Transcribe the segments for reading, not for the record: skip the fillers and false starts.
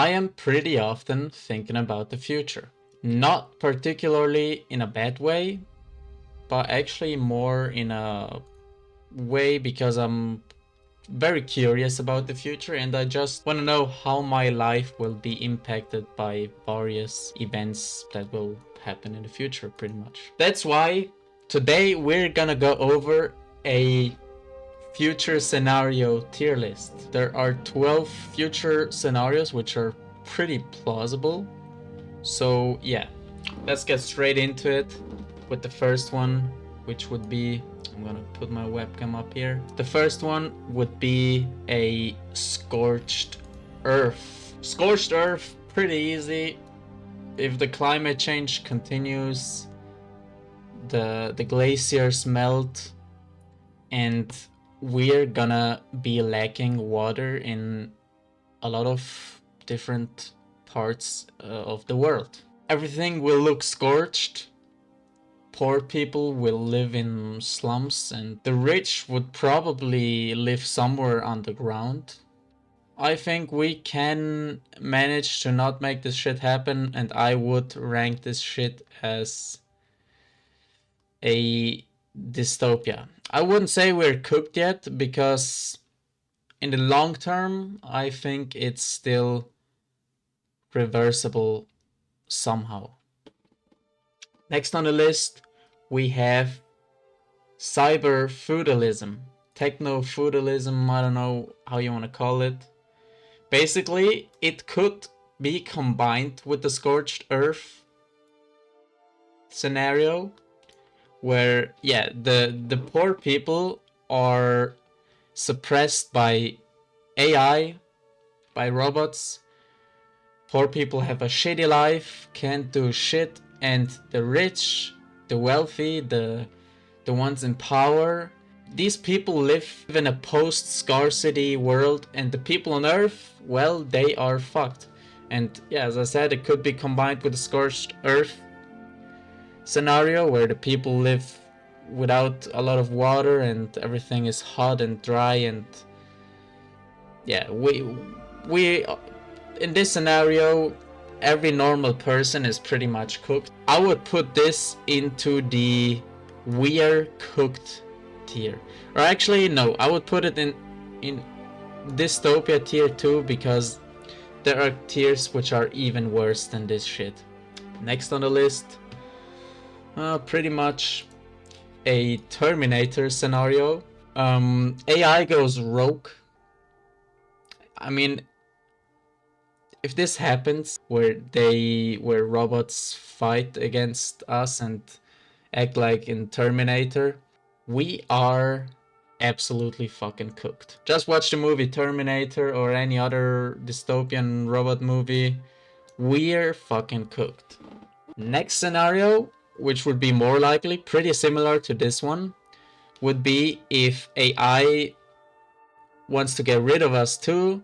I am pretty often thinking about the future. Not particularly in a bad way, but actually more in a way because I'm very curious about the future and I just want to know how my life will be impacted by various events that will happen in the future, pretty much. That's why today we're gonna go over a future scenario tier list. There are 12 future scenarios which are pretty plausible. So yeah, let's get straight into it with the first one, which would be, I'm gonna put my webcam up here. The first one would be a scorched earth. Scorched earth, pretty easy. If the climate change continues, the glaciers melt, and we're gonna be lacking water in a lot of different parts of the world. Everything will look scorched. Poor people will live in slums, and the rich would probably live somewhere underground. I think we can manage to not make this shit happen, and I would rank this shit as a dystopia. I wouldn't say we're cooked yet, because in the long term, I think it's still reversible somehow. Next on the list, we have cyber feudalism, techno feudalism, I don't know how you want to call it. Basically, it could be combined with the scorched earth scenario, where yeah, the poor people are suppressed by AI, by robots. Poor people have a shitty life, can't do shit, and the rich, the wealthy, the ones in power, these people live in a post-scarcity world, and the people on Earth, well, they are fucked. And yeah, as I said, it could be combined with the scorched earth scenario, where the people live without a lot of water and everything is hot and dry, and yeah, we in this scenario, every normal person is pretty much cooked. I would put this into the we're cooked tier. Or actually, no, I would put it in dystopia tier 2, because there are tiers which are even worse than this shit. Next on the list, pretty much a Terminator scenario. AI goes rogue. I mean, if this happens, where robots fight against us and act like in Terminator, we are absolutely fucking cooked. Just watch the movie Terminator or any other dystopian robot movie. We're fucking cooked. Next scenario, which would be more likely, pretty similar to this one, would be if AI wants to get rid of us too,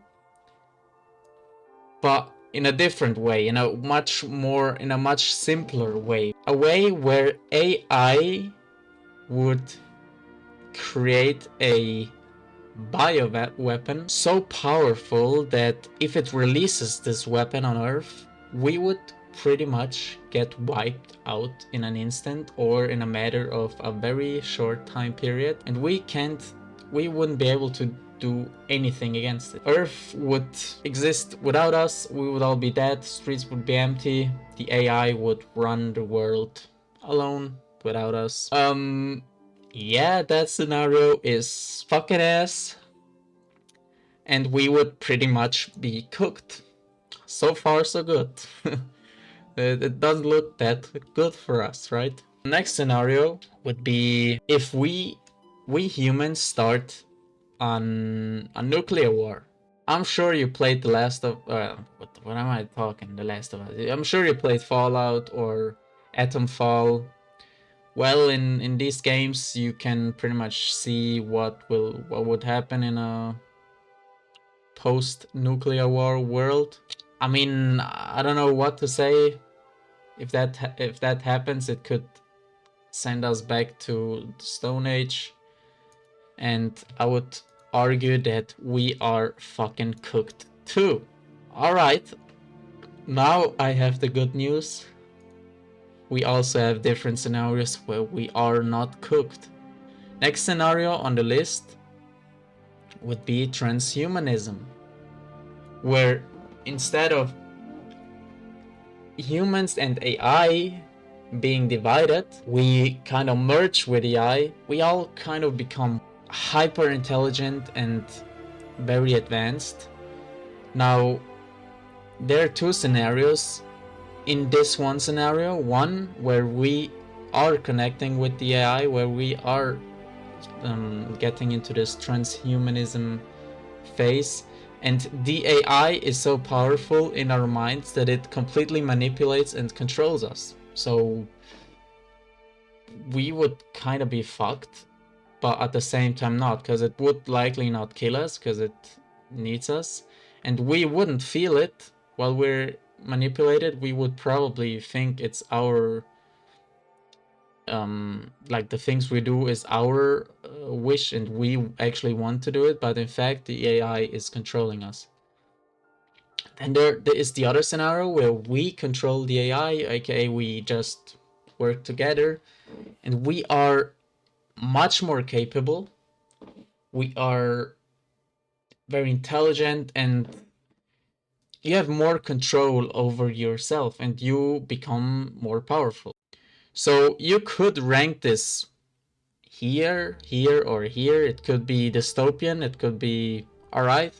but in a different way, in a much simpler way. A way where AI would create a bioweapon so powerful that if it releases this weapon on Earth, we would pretty much get wiped out in an instant, or in a matter of a very short time period, and we wouldn't be able to do anything against it. Earth would exist without us, we would all be dead, streets would be empty, the AI would run the world alone without us. Yeah, that scenario is fucking ass, and we would pretty much be cooked. So far, so good. It doesn't look that good for us, right? Next scenario would be if we humans start on a nuclear war. I'm sure you played The Last of... what am I talking? The Last of Us. I'm sure you played Fallout or Atomfall. Well, in these games, you can pretty much see what would happen in a post-nuclear war world. I mean, I don't know what to say. If that happens, it could send us back to the Stone Age, and I would argue that we are fucking cooked too. All right, Now I have the good news. We also have different scenarios where we are not cooked. Next scenario on the list would be transhumanism, where instead of humans and AI being divided, we kind of merge with AI. We all kind of become hyper intelligent and very advanced. Now, there are two scenarios. In this one scenario, one where we are connecting with the AI, where we are getting into this transhumanism phase, and the AI is so powerful in our minds that it completely manipulates and controls us. So we would kind of be fucked, but at the same time not, because it would likely not kill us because it needs us, and we wouldn't feel it while we're manipulated. We would probably think it's our like the things we do is our wish and we actually want to do it, but in fact the AI is controlling us. And there is the other scenario where we control the AI, aka we just work together, and we are much more capable. We are very intelligent, and you have more control over yourself, and you become more powerful. So you could rank this here, here, or here. It could be dystopian, it could be alright,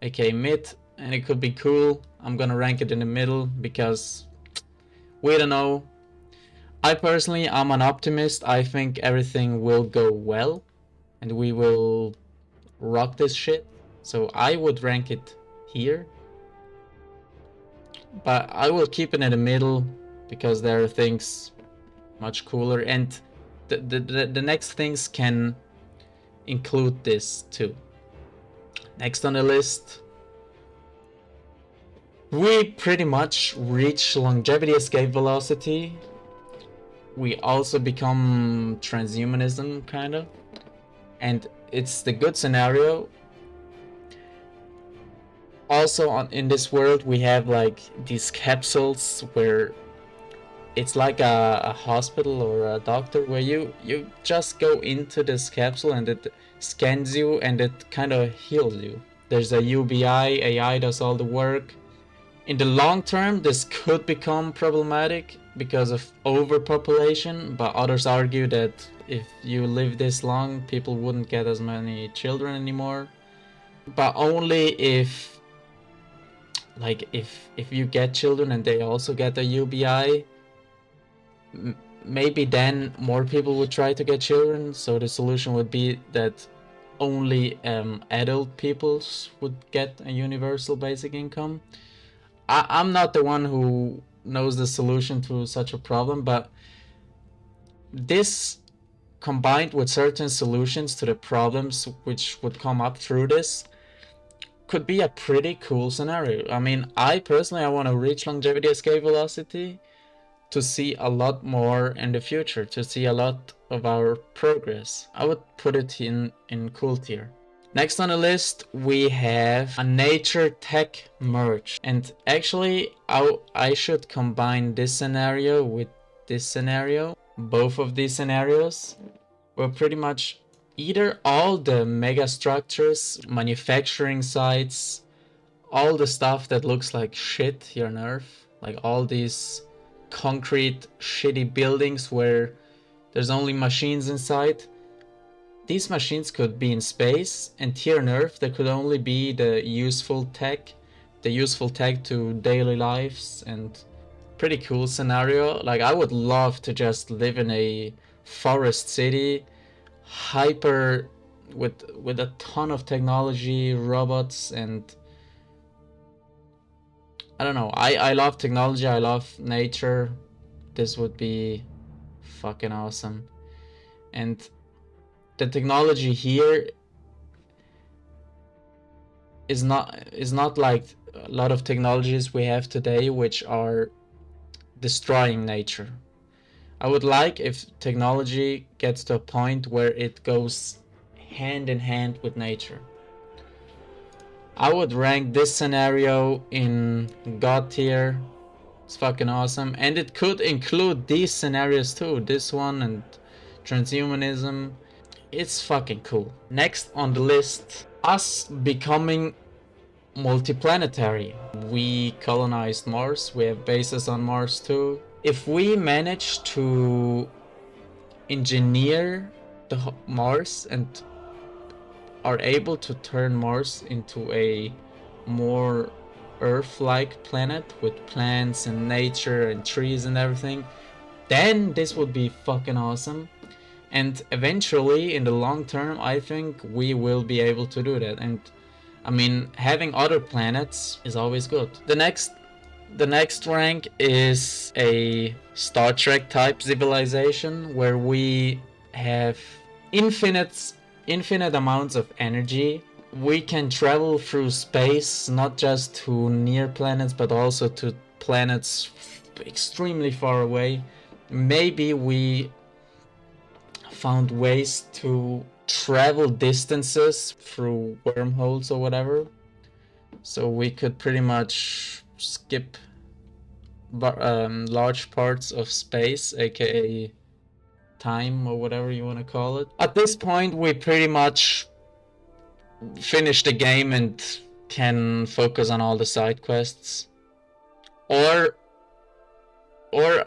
aka mid, and it could be cool. I'm gonna rank it in the middle because we don't know. I personally, I'm an optimist. I think everything will go well and we will rock this shit. So I would rank it here, but I will keep it in the middle because there are things much cooler, and the next things can include this too. Next on the list, we pretty much reach longevity escape velocity. We also become transhumanism, kind of. And it's the good scenario. Also, in this world, we have like these capsules where it's like a hospital or a doctor where you just go into this capsule and it scans you and it kind of heals you. There's a UBI, AI does all the work. In the long term, this could become problematic because of overpopulation, but others argue that if you live this long, people wouldn't get as many children anymore. But only if, like, if you get children and they also get a UBI, maybe then more people would try to get children. So the solution would be that only adult peoples would get a universal basic income. I'm not the one who knows the solution to such a problem, but this combined with certain solutions to the problems which would come up through this could be a pretty cool scenario. I mean, I personally, I want to reach longevity escape velocity to see a lot more in the future, to see a lot of our progress. I would put it in cool tier. Next on the list, we have a nature tech merge. And actually, I should combine this scenario with this scenario. Both of these scenarios were pretty much either all the mega structures, manufacturing sites, all the stuff that looks like shit here on Earth, like all these concrete shitty buildings where there's only machines inside. These machines could be in space, and here on Earth there could only be the useful tech to daily lives, and pretty cool scenario. Like, I would love to just live in a forest city, hyper with a ton of technology, robots, and I don't know. I love technology, I love nature. This would be fucking awesome. And the technology here is not like a lot of technologies we have today which are destroying nature. I would like if technology gets to a point where it goes hand in hand with nature. I would rank this scenario in God tier. It's fucking awesome. And it could include these scenarios too. This one and transhumanism. It's fucking cool. Next on the list, us becoming multiplanetary. We colonized Mars. We have bases on Mars too. If we manage to engineer the Mars and are able to turn Mars into a more Earth-like planet with plants and nature and trees and everything, then this would be fucking awesome. And eventually, in the long term, I think we will be able to do that. And I mean, having other planets is always good. The next rank is a Star Trek type civilization where we have infinite amounts of energy. We can travel through space, not just to near planets, but also to planets extremely far away. Maybe we found ways to travel distances through wormholes or whatever. So we could pretty much skip large parts of space, aka time or whatever you want to call it. At this point, we pretty much finish the game and can focus on all the side quests. Or or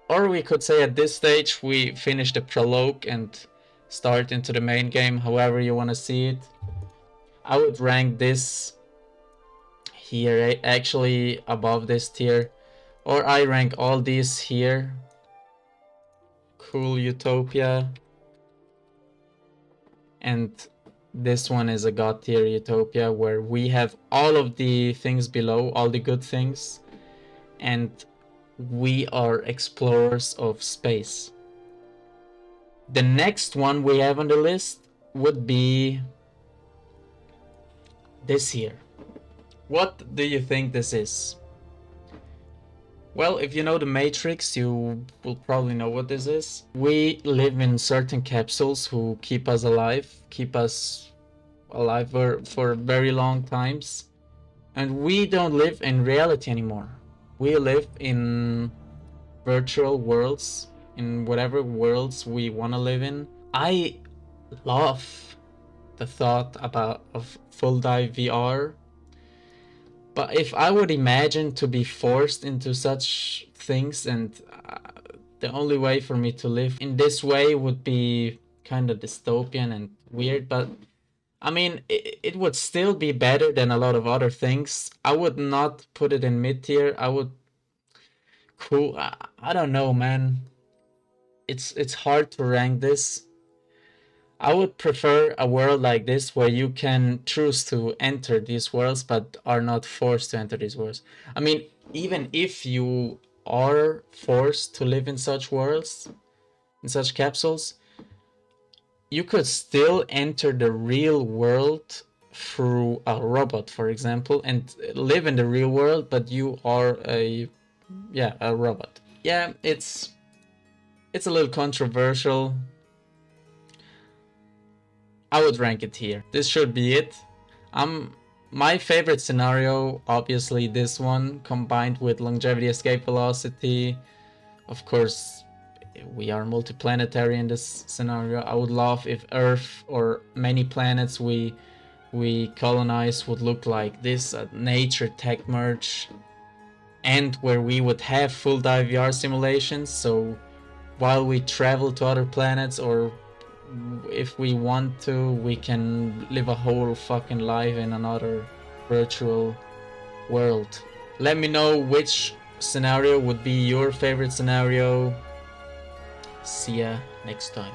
or we could say at this stage we finish the prologue and start into the main game, however you want to see it. I would rank this here actually above this tier, or I rank all these here. Cool Utopia, and this one is a god tier Utopia where we have all of the things below, all the good things, and we are explorers of space. The next one we have on the list would be this here. What do you think this is? Well, if you know the Matrix, you will probably know what this is. We live in certain capsules who keep us alive for very long times. And we don't live in reality anymore. We live in virtual worlds, in whatever worlds we want to live in. I love the thought of full dive VR. But if I would imagine to be forced into such things, and the only way for me to live in this way would be kind of dystopian and weird, but I mean, it would still be better than a lot of other things. I would not put it in mid tier. I would cool. I don't know, man. It's hard to rank this. I would prefer a world like this where you can choose to enter these worlds but are not forced to enter these worlds. I mean, even if you are forced to live in such worlds, in such capsules, you could still enter the real world through a robot, for example, and live in the real world, but you are a robot. Yeah, it's a little controversial. I would rank it here. This should be it. My favorite scenario, obviously this one, combined with longevity, escape velocity. Of course, we are multiplanetary in this scenario. I would love if Earth or many planets we colonize would look like this, a nature tech merge, and where we would have full dive VR simulations. So while we travel to other planets, or if we want to, we can live a whole fucking life in another virtual world. Let me know which scenario would be your favorite scenario. See ya next time.